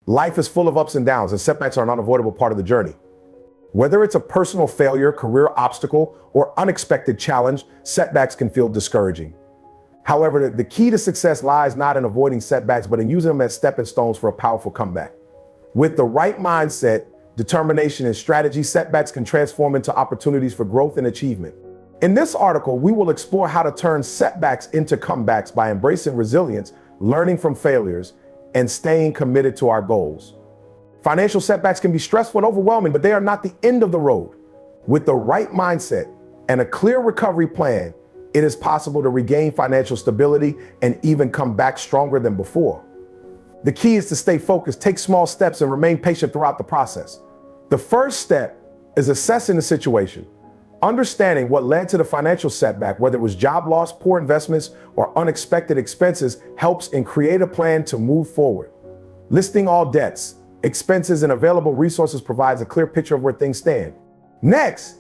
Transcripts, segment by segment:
Life is full of ups and downs, and setbacks are an unavoidable part of the journey. Whether it's a personal failure, career obstacle, or unexpected challenge, setbacks can feel discouraging. However, the key to success lies not in avoiding setbacks, but in using them as stepping stones for a powerful comeback. With the right mindset, determination, and strategy, setbacks can transform into opportunities for growth and achievement. In this article, we will explore how to turn setbacks into comebacks by embracing resilience, learning from failures, and staying committed to our goals. Financial setbacks can be stressful and overwhelming, but they are not the end of the road. With the right mindset and a clear recovery plan, it is possible to regain financial stability and even come back stronger than before. The key is to stay focused, take small steps, and remain patient throughout the process. The first step is assessing the situation. Understanding what led to the financial setback, whether it was job loss, poor investments, or unexpected expenses, helps in create a plan to move forward. Listing all debts, expenses, and available resources provides a clear picture of where things stand. Next,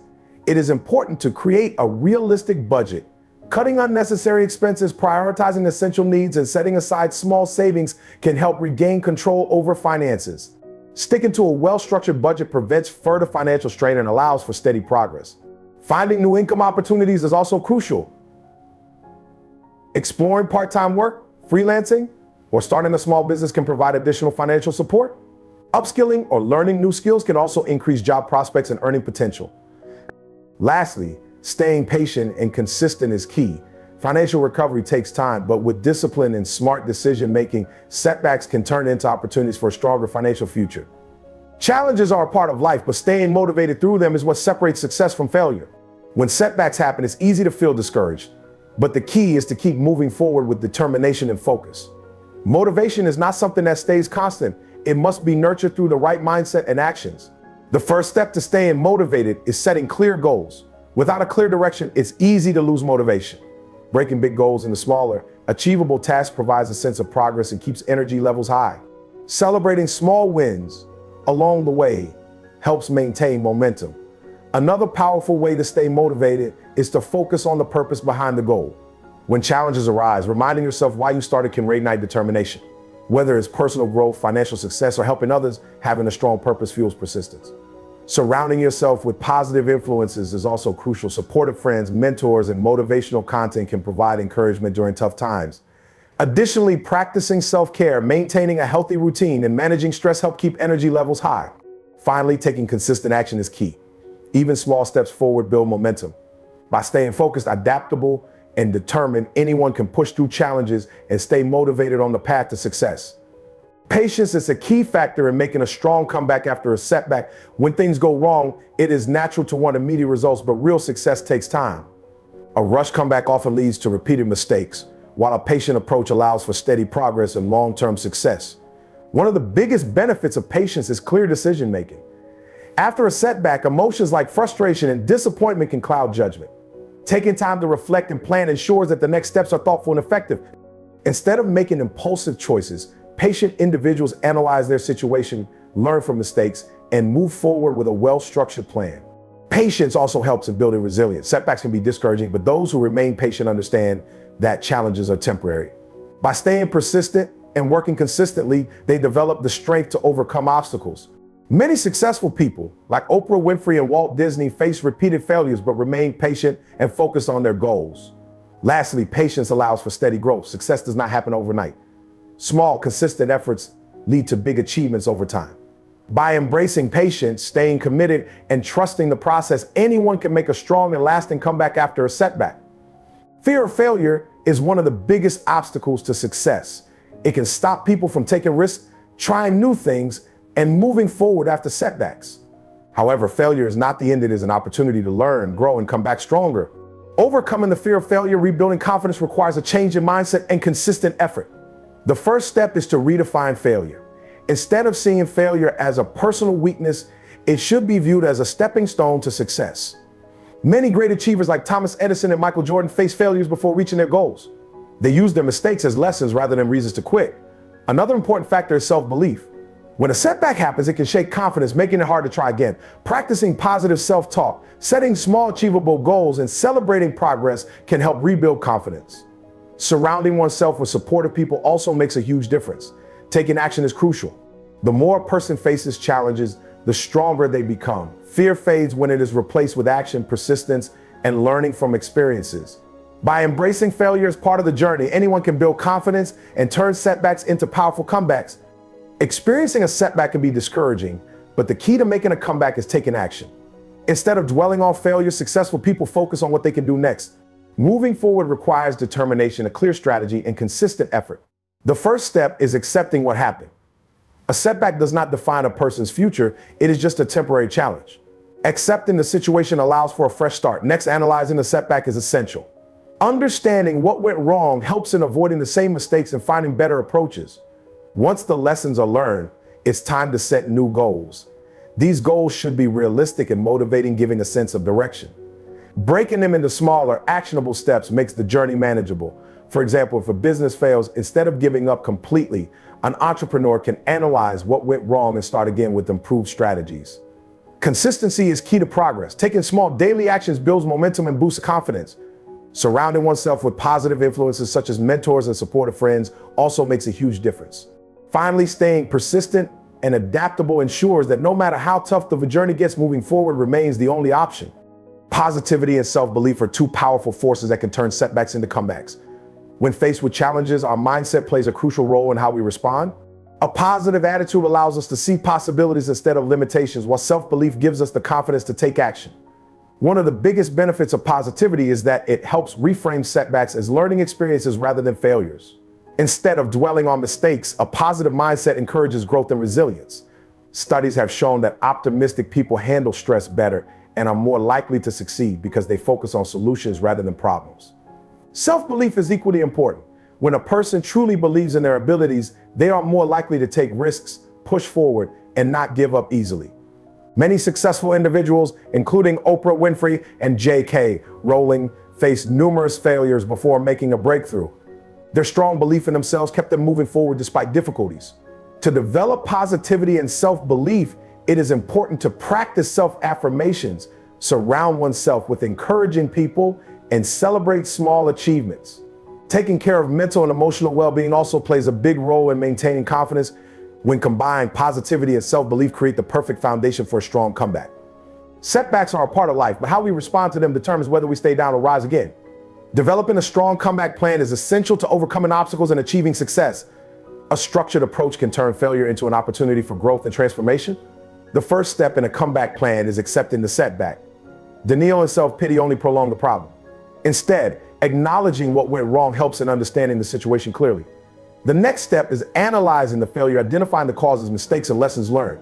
it is important to create a realistic budget. Cutting unnecessary expenses, prioritizing essential needs, and setting aside small savings can help regain control over finances. Sticking to a well-structured budget prevents further financial strain and allows for steady progress. Finding new income opportunities is also crucial. Exploring part-time work, freelancing, or starting a small business can provide additional financial support. Upskilling or learning new skills can also increase job prospects and earning potential. Lastly, staying patient and consistent is key. Financial recovery takes time, but with discipline and smart decision-making, setbacks can turn into opportunities for a stronger financial future. Challenges are a part of life, but staying motivated through them is what separates success from failure. When setbacks happen, it's easy to feel discouraged, but the key is to keep moving forward with determination and focus. Motivation is not something that stays constant. It must be nurtured through the right mindset and actions. The first step to staying motivated is setting clear goals. Without a clear direction, it's easy to lose motivation. Breaking big goals into smaller, achievable tasks provides a sense of progress and keeps energy levels high. Celebrating small wins along the way helps maintain momentum. Another powerful way to stay motivated is to focus on the purpose behind the goal. When challenges arise, reminding yourself why you started can reignite determination. Whether it's personal growth, financial success, or helping others, having a strong purpose fuels persistence. Surrounding yourself with positive influences is also crucial. Supportive friends, mentors, and motivational content can provide encouragement during tough times. Additionally, practicing self-care, maintaining a healthy routine, and managing stress help keep energy levels high. Finally, taking consistent action is key. Even small steps forward build momentum. By staying focused, adaptable, and determined, anyone can push through challenges and stay motivated on the path to success. Patience is a key factor in making a strong comeback after a setback. When things go wrong, it is natural to want immediate results, but real success takes time. A rushed comeback often leads to repeated mistakes, while a patient approach allows for steady progress and long-term success. One of the biggest benefits of patience is clear decision-making. After a setback, emotions like frustration and disappointment can cloud judgment. Taking time to reflect and plan ensures that the next steps are thoughtful and effective. Instead of making impulsive choices, patient individuals analyze their situation, learn from mistakes, and move forward with a well-structured plan. Patience also helps in building resilience. Setbacks can be discouraging, but those who remain patient understand that challenges are temporary. By staying persistent and working consistently, they develop the strength to overcome obstacles. Many successful people, like Oprah Winfrey and Walt Disney, face repeated failures but remain patient and focused on their goals. Lastly, patience allows for steady growth. Success does not happen overnight. Small, consistent efforts lead to big achievements over time. By embracing patience, staying committed, and trusting the process, anyone can make a strong and lasting comeback after a setback. Fear of failure is one of the biggest obstacles to success. It can stop people from taking risks, trying new things, and moving forward after setbacks. However, failure is not the end. It is an opportunity to learn, grow, and come back stronger. Overcoming the fear of failure, rebuilding confidence requires a change in mindset and consistent effort. The first step is to redefine failure. Instead of seeing failure as a personal weakness, it should be viewed as a stepping stone to success. Many great achievers like Thomas Edison and Michael Jordan faced failures before reaching their goals. They used their mistakes as lessons rather than reasons to quit. Another important factor is self-belief. When a setback happens, it can shake confidence, making it hard to try again. Practicing positive self-talk, setting small achievable goals, and celebrating progress can help rebuild confidence. Surrounding oneself with supportive people also makes a huge difference. Taking action is crucial. The more a person faces challenges, the stronger they become. Fear fades when it is replaced with action, persistence, and learning from experiences. By embracing failure as part of the journey, anyone can build confidence and turn setbacks into powerful comebacks. Experiencing a setback can be discouraging, but the key to making a comeback is taking action. Instead of dwelling on failure, successful people focus on what they can do next. Moving forward requires determination, a clear strategy, and consistent effort. The first step is accepting what happened. A setback does not define a person's future, it is just a temporary challenge. Accepting the situation allows for a fresh start. Next, analyzing the setback is essential. Understanding what went wrong helps in avoiding the same mistakes and finding better approaches. Once the lessons are learned, it's time to set new goals. These goals should be realistic and motivating, giving a sense of direction. Breaking them into smaller, actionable steps makes the journey manageable. For example, if a business fails, instead of giving up completely, an entrepreneur can analyze what went wrong and start again with improved strategies. Consistency is key to progress. Taking small daily actions builds momentum and boosts confidence. Surrounding oneself with positive influences such as mentors and supportive friends also makes a huge difference. Finally, staying persistent and adaptable ensures that no matter how tough the journey gets, moving forward remains the only option. Positivity and self-belief are two powerful forces that can turn setbacks into comebacks. When faced with challenges, our mindset plays a crucial role in how we respond. A positive attitude allows us to see possibilities instead of limitations, while self-belief gives us the confidence to take action. One of the biggest benefits of positivity is that it helps reframe setbacks as learning experiences rather than failures. Instead of dwelling on mistakes, a positive mindset encourages growth and resilience. Studies have shown that optimistic people handle stress better and are more likely to succeed because they focus on solutions rather than problems. Self-belief is equally important. When a person truly believes in their abilities, they are more likely to take risks, push forward, and not give up easily. Many successful individuals, including Oprah Winfrey and J.K. Rowling, faced numerous failures before making a breakthrough. Their strong belief in themselves kept them moving forward despite difficulties. To develop positivity and self-belief, it is important to practice self-affirmations, surround oneself with encouraging people, and celebrate small achievements. Taking care of mental and emotional well-being also plays a big role in maintaining confidence. When combined, positivity and self-belief create the perfect foundation for a strong comeback. Setbacks are a part of life, but how we respond to them determines whether we stay down or rise again. Developing a strong comeback plan is essential to overcoming obstacles and achieving success. A structured approach can turn failure into an opportunity for growth and transformation. The first step in a comeback plan is accepting the setback. Denial and self-pity only prolong the problem. Instead, acknowledging what went wrong helps in understanding the situation clearly. The next step is analyzing the failure, identifying the causes, mistakes, and lessons learned.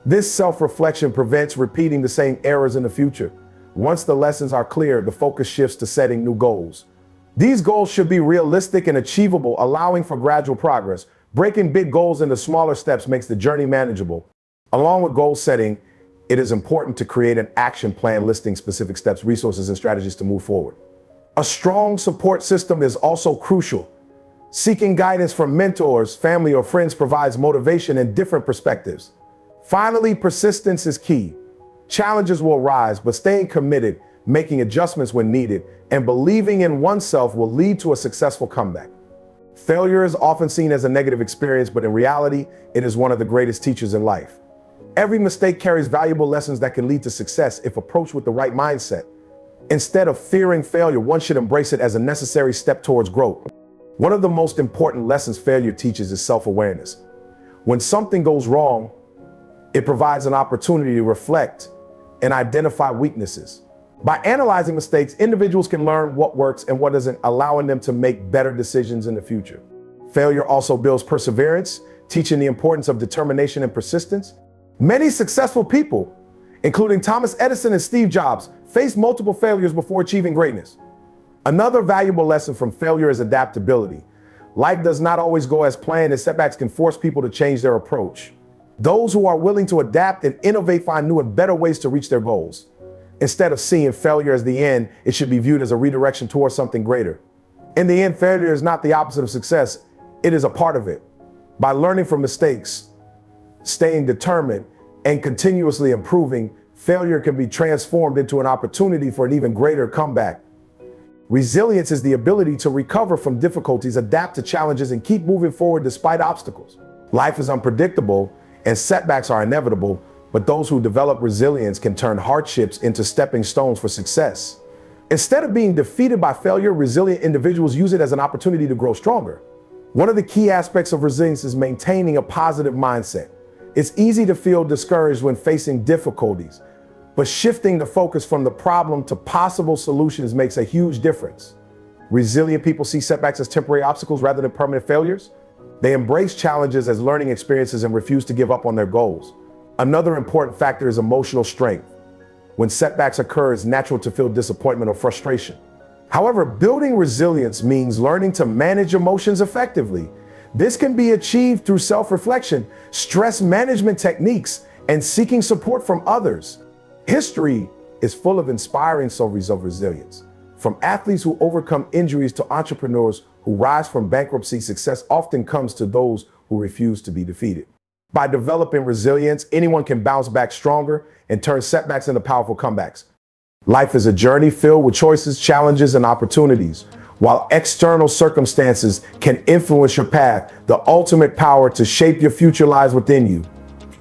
This self-reflection prevents repeating the same errors in the future. Once the lessons are clear, the focus shifts to setting new goals. These goals should be realistic and achievable, allowing for gradual progress. Breaking big goals into smaller steps makes the journey manageable. Along with goal setting, it is important to create an action plan listing specific steps, resources, and strategies to move forward. A strong support system is also crucial. Seeking guidance from mentors, family, or friends provides motivation and different perspectives. Finally, persistence is key. Challenges will rise, but staying committed, making adjustments when needed, and believing in oneself will lead to a successful comeback. Failure is often seen as a negative experience, but in reality, it is one of the greatest teachers in life. Every mistake carries valuable lessons that can lead to success if approached with the right mindset. Instead of fearing failure, one should embrace it as a necessary step towards growth. One of the most important lessons failure teaches is self-awareness. When something goes wrong, it provides an opportunity to reflect and identify weaknesses. By analyzing mistakes, individuals can learn what works and what doesn't, allowing them to make better decisions in the future. Failure also builds perseverance, teaching the importance of determination and persistence. Many successful people, including Thomas Edison and Steve Jobs, faced multiple failures before achieving greatness. Another valuable lesson from failure is adaptability. Life does not always go as planned, and setbacks can force people to change their approach. Those who are willing to adapt and innovate find new and better ways to reach their goals. Instead of seeing failure as the end, it should be viewed as a redirection towards something greater. In the end, failure is not the opposite of success, it is a part of it. By learning from mistakes, staying determined, and continuously improving, failure can be transformed into an opportunity for an even greater comeback. Resilience is the ability to recover from difficulties, adapt to challenges, and keep moving forward despite obstacles. Life is unpredictable, and setbacks are inevitable, but those who develop resilience can turn hardships into stepping stones for success. Instead of being defeated by failure, resilient individuals use it as an opportunity to grow stronger. One of the key aspects of resilience is maintaining a positive mindset. It's easy to feel discouraged when facing difficulties, but shifting the focus from the problem to possible solutions makes a huge difference. Resilient people see setbacks as temporary obstacles rather than permanent failures. They embrace challenges as learning experiences and refuse to give up on their goals. Another important factor is emotional strength. When setbacks occur, it's natural to feel disappointment or frustration. However, building resilience means learning to manage emotions effectively. This can be achieved through self-reflection, stress management techniques, and seeking support from others. History is full of inspiring stories of resilience. From athletes who overcome injuries to entrepreneurs who rise from bankruptcy, success often comes to those who refuse to be defeated. By developing resilience, anyone can bounce back stronger and turn setbacks into powerful comebacks. Life is a journey filled with choices, challenges, and opportunities. While external circumstances can influence your path, the ultimate power to shape your future lies within you.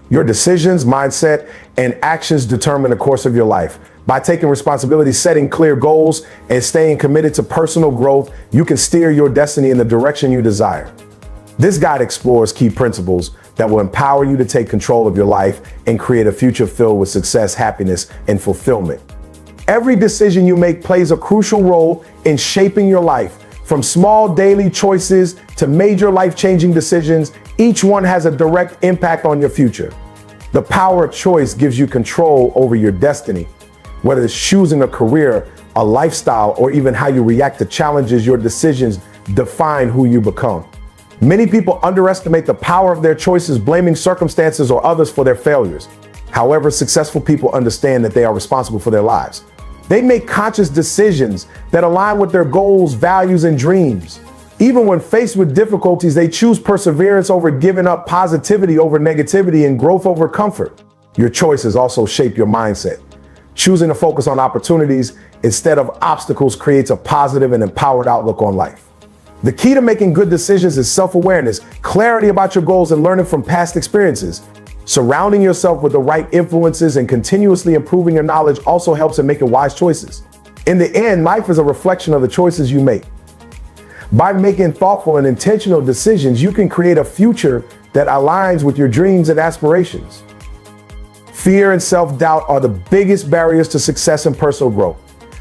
Your decisions, mindset, and actions determine the course of your life. By taking responsibility, setting clear goals, and staying committed to personal growth, you can steer your destiny in the direction you desire. This guide explores key principles that will empower you to take control of your life and create a future filled with success, happiness, and fulfillment. Every decision you make plays a crucial role in shaping your life. From small daily choices to major life-changing decisions, each one has a direct impact on your future. The power of choice gives you control over your destiny. Whether it's choosing a career, a lifestyle, or even how you react to challenges, your decisions define who you become. Many people underestimate the power of their choices, blaming circumstances or others for their failures. However, successful people understand that they are responsible for their lives. They make conscious decisions that align with their goals, values, and dreams. Even when faced with difficulties, they choose perseverance over giving up, positivity over negativity, and growth over comfort. Your choices also shape your mindset. Choosing to focus on opportunities instead of obstacles creates a positive and empowered outlook on life. The key to making good decisions is self-awareness, clarity about your goals, and learning from past experiences. Surrounding yourself with the right influences and continuously improving your knowledge also helps in making wise choices. In the end, life is a reflection of the choices you make. By making thoughtful and intentional decisions, you can create a future that aligns with your dreams and aspirations. Fear and self-doubt are the biggest barriers to success and personal growth.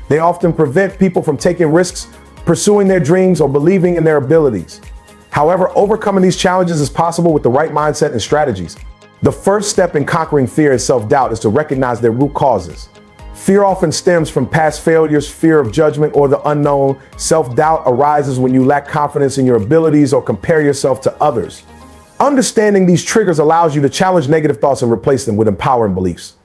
They often prevent people from taking risks, pursuing their dreams, or believing in their abilities. However, overcoming these challenges is possible with the right mindset and strategies. The first step in conquering fear and self-doubt is to recognize their root causes. Fear often stems from past failures, fear of judgment, or the unknown. Self-doubt arises when you lack confidence in your abilities or compare yourself to others. Understanding these triggers allows you to challenge negative thoughts and replace them with empowering beliefs.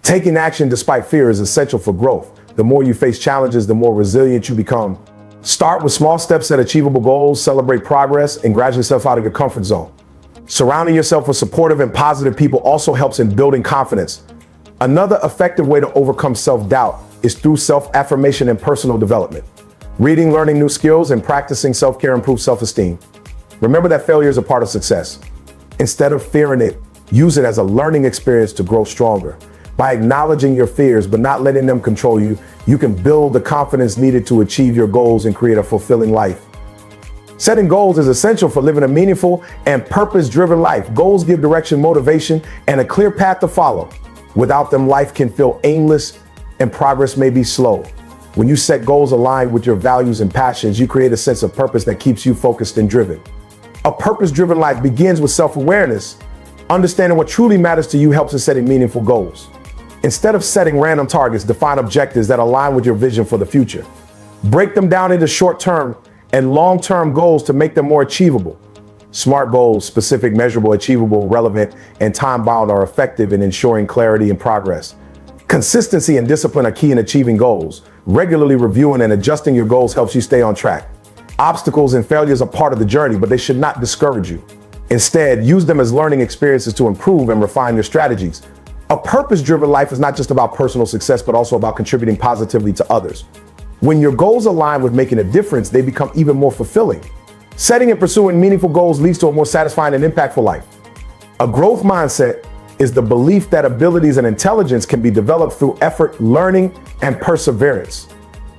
Taking action despite fear is essential for growth. The more you face challenges, the more resilient you become. Start with small steps, set achievable goals, celebrate progress, and graduate yourself out of your comfort zone. Surrounding yourself with supportive and positive people also helps in building confidence. Another effective way to overcome self-doubt is through self-affirmation and personal development. Reading, learning new skills, and practicing self-care improves self-esteem. Remember that failure is a part of success. Instead of fearing it, use it as a learning experience to grow stronger. By acknowledging your fears but not letting them control you, you can build the confidence needed to achieve your goals and create a fulfilling life. Setting goals is essential for living a meaningful and purpose-driven life. Goals give direction, motivation, and a clear path to follow. Without them, life can feel aimless and progress may be slow. When you set goals aligned with your values and passions, you create a sense of purpose that keeps you focused and driven. A purpose-driven life begins with self-awareness. Understanding what truly matters to you helps in setting meaningful goals. Instead of setting random targets, define objectives that align with your vision for the future. Break them down into short-term and long-term goals to make them more achievable. SMART goals, specific, measurable, achievable, relevant, and time-bound, are effective in ensuring clarity and progress. Consistency and discipline are key in achieving goals. Regularly reviewing and adjusting your goals helps you stay on track. Obstacles and failures are part of the journey, but they should not discourage you. Instead, use them as learning experiences to improve and refine your strategies. A purpose-driven life is not just about personal success, but also about contributing positively to others. When your goals align with making a difference, they become even more fulfilling. Setting and pursuing meaningful goals leads to a more satisfying and impactful life. A growth mindset is the belief that abilities and intelligence can be developed through effort, learning, and perseverance.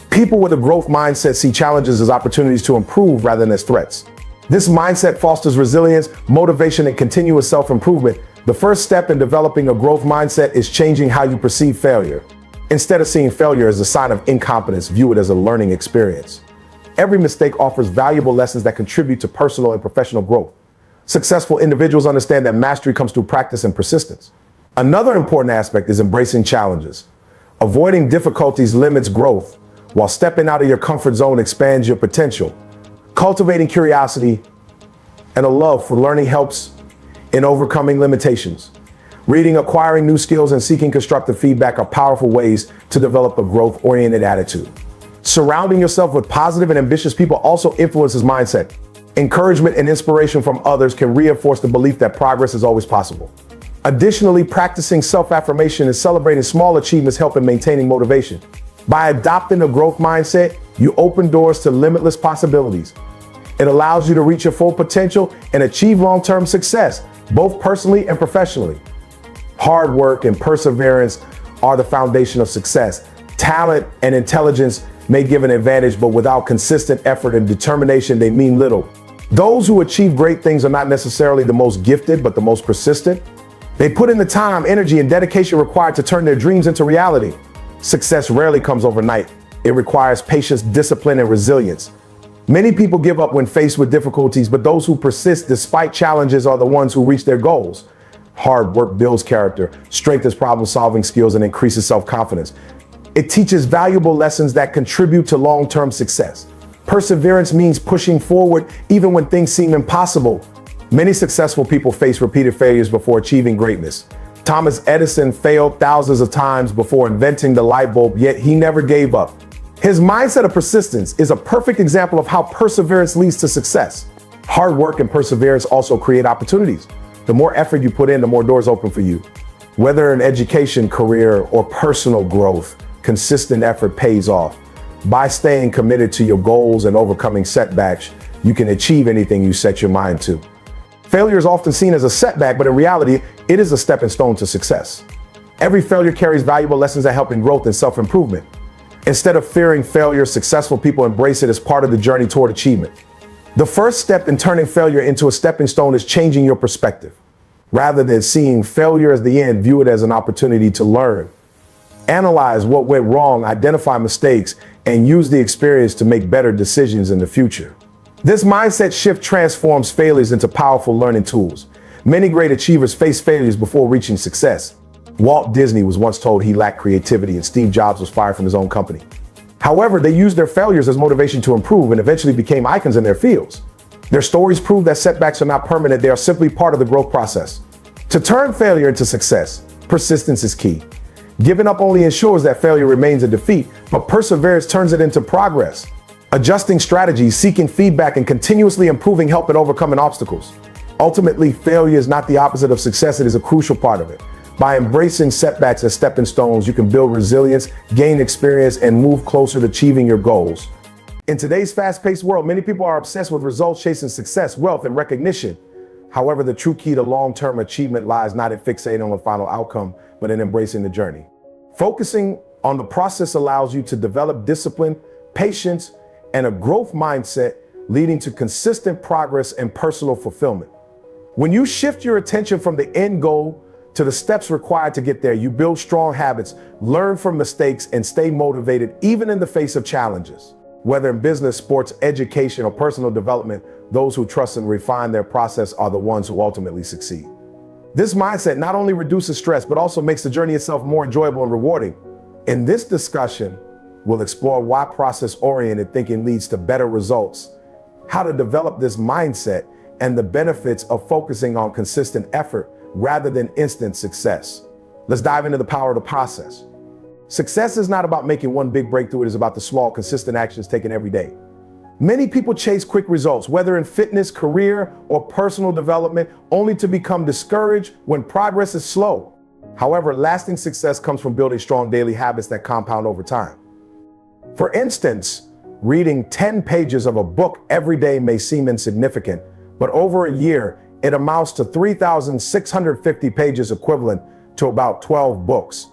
People with a growth mindset see challenges as opportunities to improve rather than as threats. This mindset fosters resilience, motivation, and continuous self-improvement. The first step in developing a growth mindset is changing how you perceive failure. Instead of seeing failure as a sign of incompetence, view it as a learning experience. Every mistake offers valuable lessons that contribute to personal and professional growth. Successful individuals understand that mastery comes through practice and persistence. Another important aspect is embracing challenges. Avoiding difficulties limits growth, while stepping out of your comfort zone expands your potential. Cultivating curiosity and a love for learning helps in overcoming limitations. Reading, acquiring new skills, and seeking constructive feedback are powerful ways to develop a growth-oriented attitude. Surrounding yourself with positive and ambitious people also influences mindset. Encouragement and inspiration from others can reinforce the belief that progress is always possible. Additionally, practicing self-affirmation and celebrating small achievements help in maintaining motivation. By adopting a growth mindset, you open doors to limitless possibilities. It allows you to reach your full potential and achieve long-term success, both personally and professionally. Hard work and perseverance are the foundation of success. Talent and intelligence may give an advantage, but without consistent effort and determination, they mean little. Those who achieve great things are not necessarily the most gifted, but the most persistent. They put in the time, energy, and dedication required to turn their dreams into reality. Success rarely comes overnight. It requires patience, discipline, and resilience. Many people give up when faced with difficulties, but those who persist despite challenges are the ones who reach their goals. Hard work builds character, strengthens problem-solving skills, and increases self-confidence. It teaches valuable lessons that contribute to long-term success. Perseverance means pushing forward even when things seem impossible. Many successful people face repeated failures before achieving greatness. Thomas Edison failed thousands of times before inventing the light bulb, yet he never gave up. His mindset of persistence is a perfect example of how perseverance leads to success. Hard work and perseverance also create opportunities. The more effort you put in, the more doors open for you. Whether in education, career, or personal growth, consistent effort pays off. By staying committed to your goals and overcoming setbacks, you can achieve anything you set your mind to. Failure is often seen as a setback, but in reality, it is a stepping stone to success. Every failure carries valuable lessons that help in growth and self-improvement. Instead of fearing failure, successful people embrace it as part of the journey toward achievement. The first step in turning failure into a stepping stone is changing your perspective. Rather than seeing failure as the end, view it as an opportunity to learn. Analyze what went wrong, identify mistakes, and use the experience to make better decisions in the future. This mindset shift transforms failures into powerful learning tools. Many great achievers face failures before reaching success. Walt Disney was once told he lacked creativity, and Steve Jobs was fired from his own company. However, they used their failures as motivation to improve and eventually became icons in their fields. Their stories prove that setbacks are not permanent, they are simply part of the growth process. To turn failure into success, persistence is key. Giving up only ensures that failure remains a defeat, but perseverance turns it into progress. Adjusting strategies, seeking feedback, and continuously improving help in overcoming obstacles. Ultimately, failure is not the opposite of success, it is a crucial part of it. By embracing setbacks as stepping stones, you can build resilience, gain experience, and move closer to achieving your goals. In today's fast-paced world, many people are obsessed with results, chasing success, wealth, and recognition. However, the true key to long-term achievement lies not in fixating on the final outcome, but in embracing the journey. Focusing on the process allows you to develop discipline, patience, and a growth mindset, leading to consistent progress and personal fulfillment. When you shift your attention from the end goal to the steps required to get there, you build strong habits, learn from mistakes, and stay motivated even in the face of challenges. Whether in business, sports, education, or personal development, those who trust and refine their process are the ones who ultimately succeed. This mindset not only reduces stress, but also makes the journey itself more enjoyable and rewarding. In this discussion, we'll explore why process-oriented thinking leads to better results, how to develop this mindset, and the benefits of focusing on consistent effort rather than instant success. Let's dive into the power of the process. Success is not about making one big breakthrough, it is about the small, consistent actions taken every day. Many people chase quick results, whether in fitness, career, or personal development, only to become discouraged when progress is slow. However, lasting success comes from building strong daily habits that compound over time. For instance, reading 10 pages of a book every day may seem insignificant, but over a year, It amounts to 3,650 pages, equivalent to about 12 books.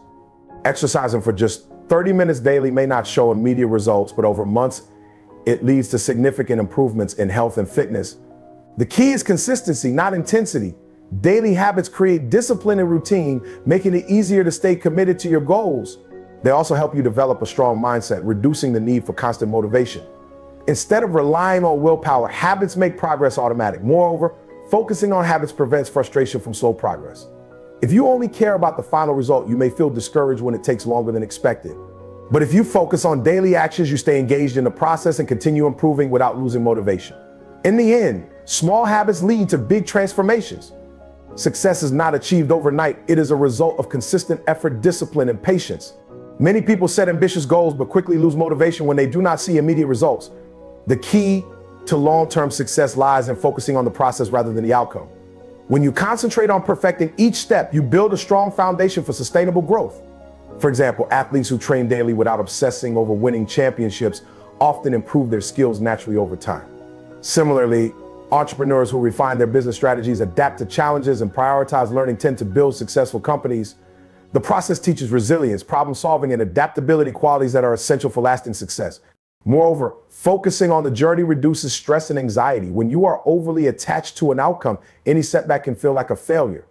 Exercising for just 30 minutes daily may not show immediate results, but over months, it leads to significant improvements in health and fitness. The key is consistency, not intensity. Daily habits create discipline and routine, making it easier to stay committed to your goals. They also help you develop a strong mindset, reducing the need for constant motivation. Instead of relying on willpower, habits make progress automatic. Moreover, focusing on habits prevents frustration from slow progress. If you only care about the final result, you may feel discouraged when it takes longer than expected. But if you focus on daily actions, you stay engaged in the process and continue improving without losing motivation. In the end, small habits lead to big transformations. Success is not achieved overnight. It is a result of consistent effort, discipline, and patience. Many people set ambitious goals but quickly lose motivation when they do not see immediate results. The key to long-term success lies in focusing on the process rather than the outcome. When you concentrate on perfecting each step, you build a strong foundation for sustainable growth. For example, athletes who train daily without obsessing over winning championships often improve their skills naturally over time. Similarly, entrepreneurs who refine their business strategies, adapt to challenges, and prioritize learning tend to build successful companies. The process teaches resilience, problem solving, and adaptability, qualities that are essential for lasting success. Moreover, focusing on the journey reduces stress and anxiety. When you are overly attached to an outcome, any setback can feel like a failure.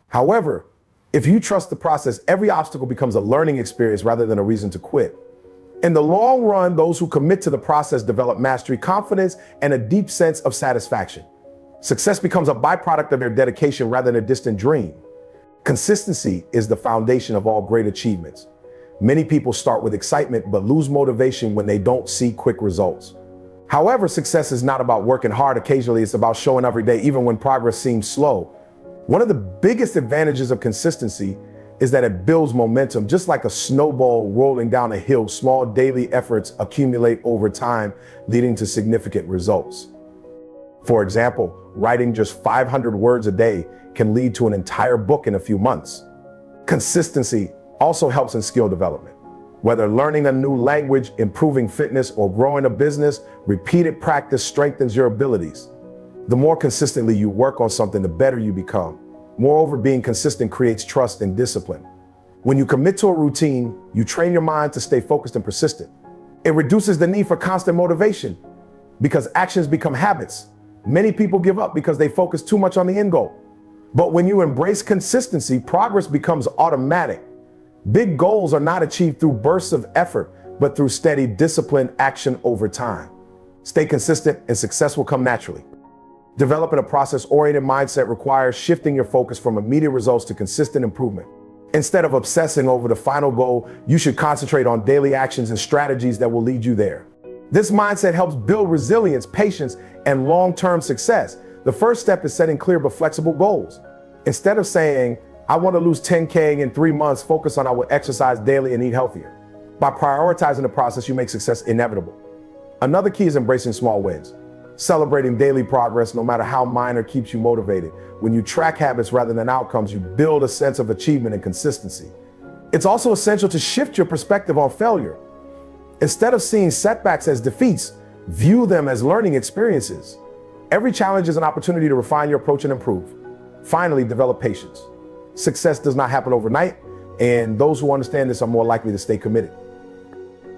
However, if you trust the process, every obstacle becomes a learning experience rather than a reason to quit. In the long run, those who commit to the process develop mastery, confidence, and a deep sense of satisfaction. Success becomes a byproduct of their dedication rather than a distant dream. Consistency is the foundation of all great achievements. Many people start with excitement but lose motivation when they don't see quick results. However, success is not about working hard occasionally, it's about showing up every day, even when progress seems slow. One of the biggest advantages of consistency is that it builds momentum. Just like a snowball rolling down a hill, small daily efforts accumulate over time, leading to significant results. For example, writing just 500 words a day can lead to an entire book in a few months. Consistency also helps in skill development. Whether learning a new language, improving fitness, or growing a business, repeated practice strengthens your abilities. The more consistently you work on something, the better you become. Moreover, being consistent creates trust and discipline. When you commit to a routine, you train your mind to stay focused and persistent. It reduces the need for constant motivation because actions become habits. Many people give up because they focus too much on the end goal. But when you embrace consistency, progress becomes automatic. Big goals are not achieved through bursts of effort, but through steady, disciplined action over time. Stay consistent and success will come naturally. Developing a process-oriented mindset requires shifting your focus from immediate results to consistent improvement. Instead of obsessing over the final goal, you should concentrate on daily actions and strategies that will lead you there. This mindset helps build resilience, patience, and long-term success. The first step is setting clear but flexible goals. Instead of saying, I want to lose 10K in 3 months, focus on I will exercise daily and eat healthier. By prioritizing the process, you make success inevitable. Another key is embracing small wins. Celebrating daily progress, no matter how minor, keeps you motivated. When you track habits rather than outcomes, you build a sense of achievement and consistency. It's also essential to shift your perspective on failure. Instead of seeing setbacks as defeats, view them as learning experiences. Every challenge is an opportunity to refine your approach and improve. Finally, develop patience. Success does not happen overnight, and those who understand this are more likely to stay committed.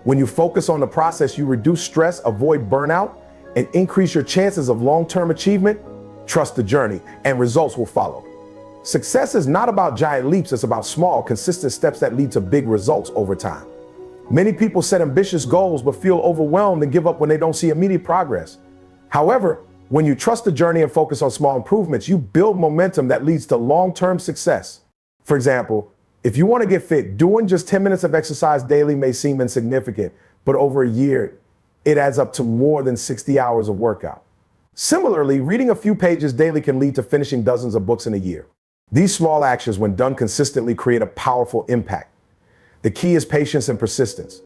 When you focus on the process, you reduce stress, avoid burnout, and increase your chances of long-term achievement. Trust the journey, and results will follow. Success is not about giant leaps, it's about small, consistent steps that lead to big results over time. Many people set ambitious goals but feel overwhelmed and give up when they don't see immediate progress. However, when you trust the journey and focus on small improvements, you build momentum that leads to long-term success. For example, if you want to get fit, doing just 10 minutes of exercise daily may seem insignificant, but over a year, it adds up to more than 60 hours of workout. Similarly, reading a few pages daily can lead to finishing dozens of books in a year. These small actions, when done consistently, create a powerful impact. The key is patience and persistence.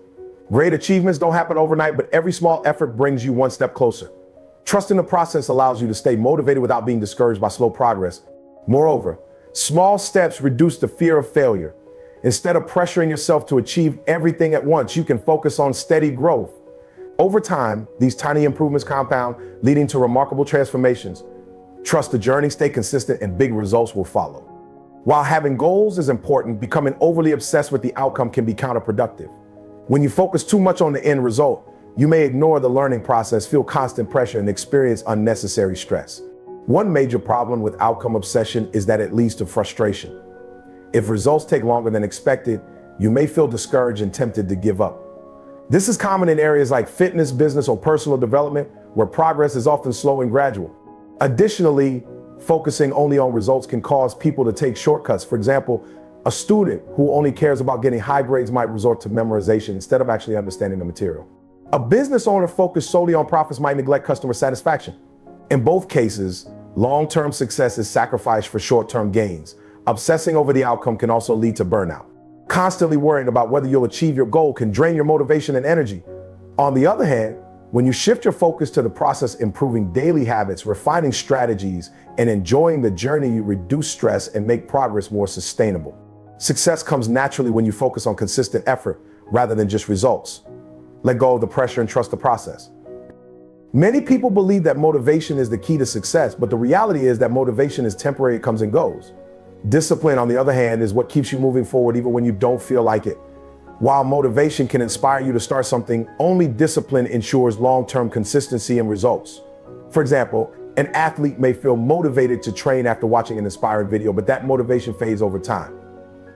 Great achievements don't happen overnight, but every small effort brings you one step closer. Trusting the process allows you to stay motivated without being discouraged by slow progress. Moreover, small steps reduce the fear of failure. Instead of pressuring yourself to achieve everything at once, you can focus on steady growth. Over time, these tiny improvements compound, leading to remarkable transformations. Trust the journey, stay consistent, and big results will follow. While having goals is important, becoming overly obsessed with the outcome can be counterproductive. When you focus too much on the end result, you may ignore the learning process, feel constant pressure, and experience unnecessary stress. One major problem with outcome obsession is that it leads to frustration. If results take longer than expected, you may feel discouraged and tempted to give up. This is common in areas like fitness, business, or personal development, where progress is often slow and gradual. Additionally, focusing only on results can cause people to take shortcuts. For example, a student who only cares about getting high grades might resort to memorization instead of actually understanding the material. A business owner focused solely on profits might neglect customer satisfaction. In both cases, long-term success is sacrificed for short-term gains. Obsessing over the outcome can also lead to burnout. Constantly worrying about whether you'll achieve your goal can drain your motivation and energy. On the other hand, when you shift your focus to the process, improving daily habits, refining strategies, and enjoying the journey, you reduce stress and make progress more sustainable. Success comes naturally when you focus on consistent effort rather than just results. Let go of the pressure and trust the process. Many people believe that motivation is the key to success, but the reality is that motivation is temporary, it comes and goes. Discipline, on the other hand, is what keeps you moving forward even when you don't feel like it. While motivation can inspire you to start something, only discipline ensures long-term consistency and results. For example, an athlete may feel motivated to train after watching an inspiring video, but that motivation fades over time.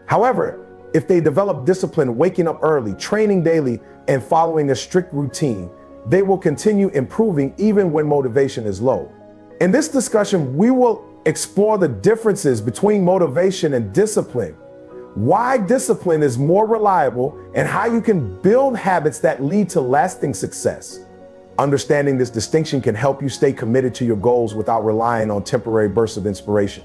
However, if they develop discipline, waking up early, training daily, and following a strict routine, they will continue improving even when motivation is low. In this discussion, we will explore the differences between motivation and discipline, why discipline is more reliable, and how you can build habits that lead to lasting success. Understanding this distinction can help you stay committed to your goals without relying on temporary bursts of inspiration.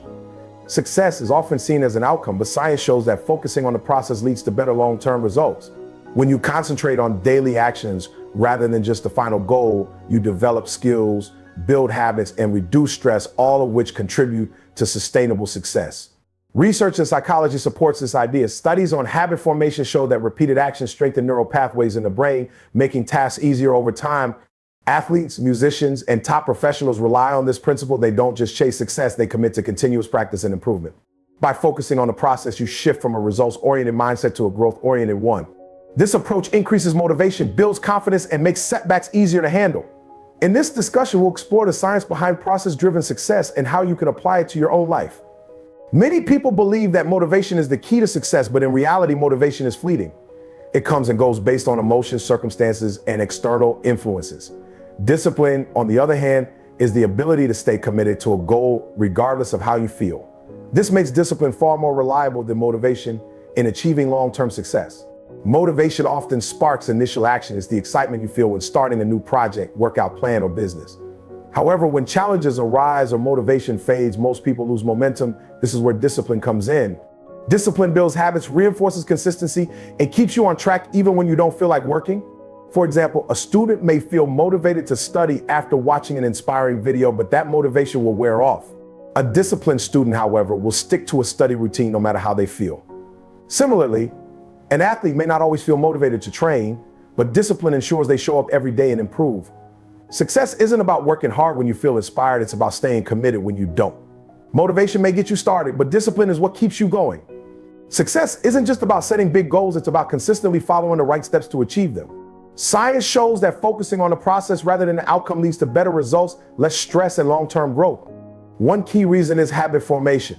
Success is often seen as an outcome, but science shows that focusing on the process leads to better long-term results. When you concentrate on daily actions rather than just the final goal, you develop skills, build habits, and reduce stress, all of which contribute to sustainable success. Research in psychology supports this idea. Studies on habit formation show that repeated actions strengthen neural pathways in the brain, making tasks easier over time. Athletes, musicians, and top professionals rely on this principle. They don't just chase success, they commit to continuous practice and improvement. By focusing on the process, you shift from a results-oriented mindset to a growth-oriented one. This approach increases motivation, builds confidence, and makes setbacks easier to handle. In this discussion, we'll explore the science behind process-driven success and how you can apply it to your own life. Many people believe that motivation is the key to success, but in reality, motivation is fleeting. It comes and goes based on emotions, circumstances, and external influences. Discipline, on the other hand, is the ability to stay committed to a goal regardless of how you feel. This makes discipline far more reliable than motivation in achieving long-term success. Motivation often sparks initial action. It's the excitement you feel when starting a new project, workout plan, or business. However, when challenges arise or motivation fades, most people lose momentum. This is where discipline comes in. Discipline builds habits, reinforces consistency, and keeps you on track even when you don't feel like working. For example, a student may feel motivated to study after watching an inspiring video, but that motivation will wear off. A disciplined student, however, will stick to a study routine no matter how they feel. Similarly, an athlete may not always feel motivated to train, but discipline ensures they show up every day and improve. Success isn't about working hard when you feel inspired, it's about staying committed when you don't. Motivation may get you started, but discipline is what keeps you going. Success isn't just about setting big goals, it's about consistently following the right steps to achieve them. Science shows that focusing on the process rather than the outcome leads to better results, less stress, and long-term growth. One key reason is habit formation.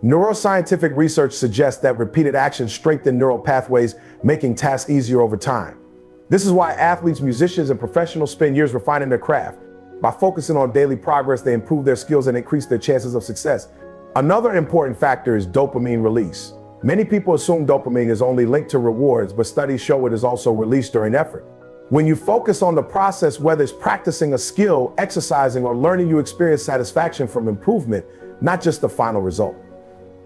Neuroscientific research suggests that repeated actions strengthen neural pathways, making tasks easier over time. This is why athletes, musicians, and professionals spend years refining their craft. By focusing on daily progress, they improve their skills and increase their chances of success. Another important factor is dopamine release. Many people assume dopamine is only linked to rewards, but studies show it is also released during effort. When you focus on the process, whether it's practicing a skill, exercising, or learning, you experience satisfaction from improvement, not just the final result.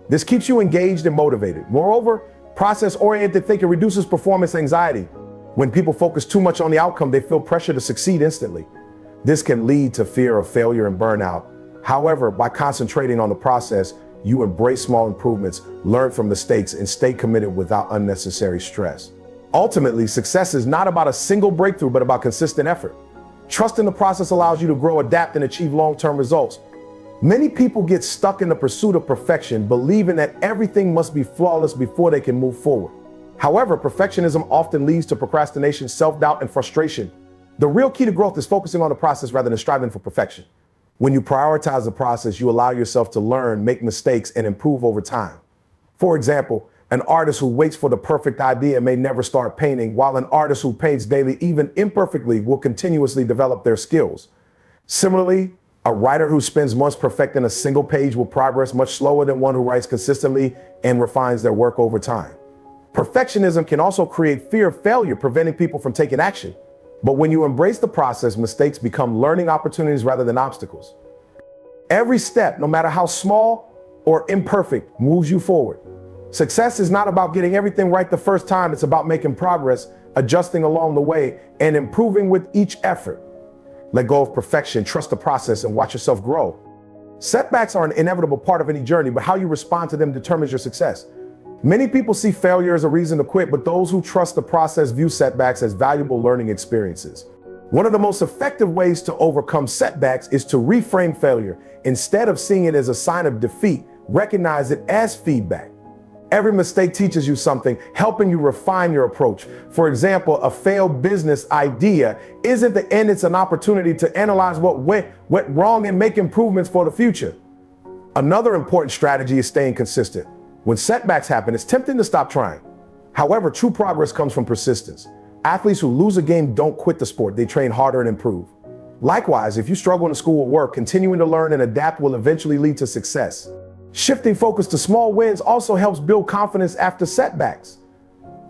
This keeps you engaged and motivated. Moreover, process-oriented thinking reduces performance anxiety. When people focus too much on the outcome, they feel pressure to succeed instantly. This can lead to fear of failure and burnout. However, by concentrating on the process, you embrace small improvements, learn from mistakes, and stay committed without unnecessary stress. Ultimately, success is not about a single breakthrough, but about consistent effort. Trusting the process allows you to grow, adapt, and achieve long-term results. Many people get stuck in the pursuit of perfection, believing that everything must be flawless before they can move forward. However, perfectionism often leads to procrastination, self-doubt, and frustration. The real key to growth is focusing on the process rather than striving for perfection. When you prioritize the process, you allow yourself to learn, make mistakes, and improve over time. For example, an artist who waits for the perfect idea may never start painting, while an artist who paints daily, even imperfectly, will continuously develop their skills. Similarly, a writer who spends months perfecting a single page will progress much slower than one who writes consistently and refines their work over time. Perfectionism can also create fear of failure, preventing people from taking action. But when you embrace the process, mistakes become learning opportunities rather than obstacles. Every step, no matter how small or imperfect, moves you forward. Success is not about getting everything right the first time. It's about making progress, adjusting along the way, and improving with each effort. Let go of perfection, trust the process, and watch yourself grow. Setbacks are an inevitable part of any journey, but how you respond to them determines your success. Many people see failure as a reason to quit, but those who trust the process view setbacks as valuable learning experiences. One of the most effective ways to overcome setbacks is to reframe failure. Instead of seeing it as a sign of defeat, recognize it as feedback. Every mistake teaches you something, helping you refine your approach. For example, a failed business idea isn't the end, it's an opportunity to analyze what went wrong and make improvements for the future. Another important strategy is staying consistent. When setbacks happen, it's tempting to stop trying. However, true progress comes from persistence. Athletes who lose a game don't quit the sport, they train harder and improve. Likewise, if you struggle in school or work, continuing to learn and adapt will eventually lead to success. Shifting focus to small wins also helps build confidence after setbacks.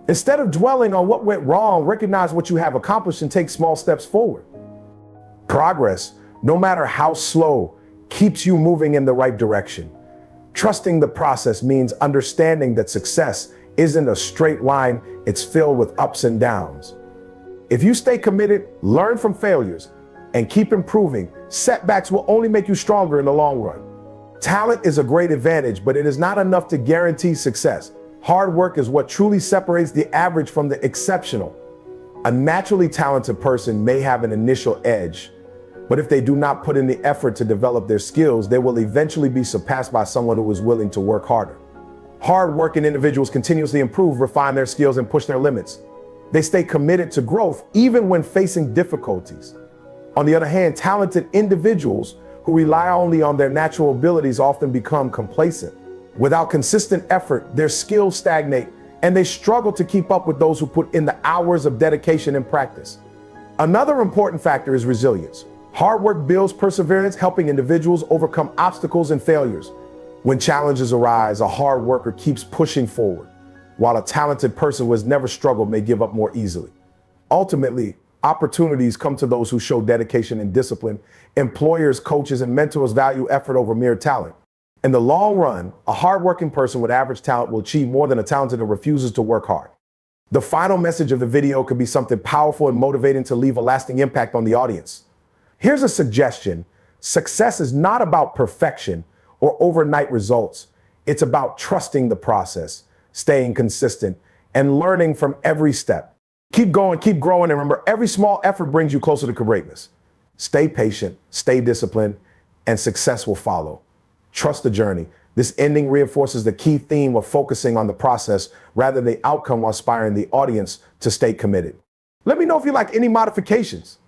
Instead of dwelling on what went wrong, recognize what you have accomplished and take small steps forward. Progress, no matter how slow, keeps you moving in the right direction. Trusting the process means understanding that success isn't a straight line, it's filled with ups and downs. If you stay committed, learn from failures, and keep improving, setbacks will only make you stronger in the long run. Talent is a great advantage, but it is not enough to guarantee success. Hard work is what truly separates the average from the exceptional. A naturally talented person may have an initial edge, but if they do not put in the effort to develop their skills, they will eventually be surpassed by someone who is willing to work harder. Hard-working individuals continuously improve, refine their skills, and push their limits. They stay committed to growth even when facing difficulties. On the other hand, talented individuals who rely only on their natural abilities often become complacent. Without consistent effort, their skills stagnate, and they struggle to keep up with those who put in the hours of dedication and practice. Another important factor is resilience. Hard work builds perseverance, helping individuals overcome obstacles and failures. When challenges arise, a hard worker keeps pushing forward, while a talented person who has never struggled may give up more easily. Ultimately, opportunities come to those who show dedication and discipline. Employers, coaches, and mentors value effort over mere talent. In the long run, a hardworking person with average talent will achieve more than a talented who refuses to work hard. The final message of the video could be something powerful and motivating to leave a lasting impact on the audience. Here's a suggestion. Success is not about perfection or overnight results. It's about trusting the process, staying consistent, and learning from every step. Keep going, keep growing, and remember, every small effort brings you closer to greatness. Stay patient, stay disciplined, and success will follow. Trust the journey. This ending reinforces the key theme of focusing on the process rather than the outcome while inspiring the audience to stay committed. Let me know if you like any modifications.